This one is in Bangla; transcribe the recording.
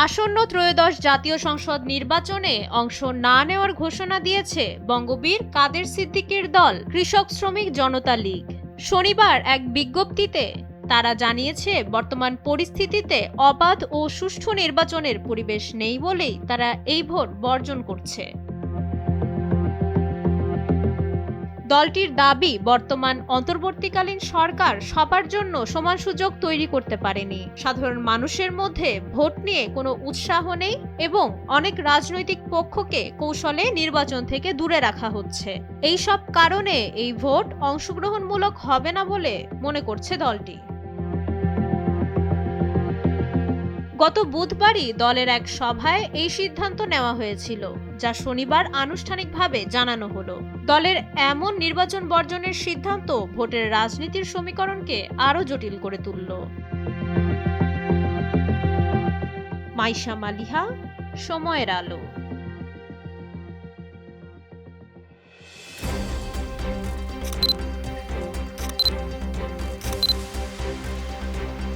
আসন্ন ত্রয়োদশ জাতীয় সংসদ নির্বাচনে অংশ না নেওয়ার ঘোষণা দিয়েছে বঙ্গবীর কাদের সিদ্দিকীর দল কৃষক শ্রমিক জনতা লীগ। শনিবার এক বিজ্ঞপ্তিতে তারা জানিয়েছে, বর্তমান পরিস্থিতিতে অবাধ ও সুষ্ঠু নির্বাচনের পরিবেশ নেই বলেই তারা এই ভোট বর্জন করছে। দলটির দাবি, বর্তমান অন্তর্বর্তীকালীন সরকার সবার জন্য সমান সুযোগ তৈরি করতে পারেনি, সাধারণ মানুষের মধ্যে ভোট নিয়ে কোনো উৎসাহ নেই এবং অনেক রাজনৈতিক পক্ষকে কৌশলে নির্বাচন থেকে দূরে রাখা হচ্ছে। এই সব কারণে এই ভোট অংশগ্রহণমূলক হবে না বলে মনে করছে দলটি। গত বুধবারই দলের এক সভায় এই সিদ্ধান্ত নেওয়া হয়েছিল, যা শনিবার আনুষ্ঠানিকভাবে জানানো হলো। দলের এমন নির্বাচন বর্জনের সিদ্ধান্ত ভোটের রাজনীতির সমীকরণকে আরো জটিল করে তুলল। মাইশা মালিহা, সময়ের আলো।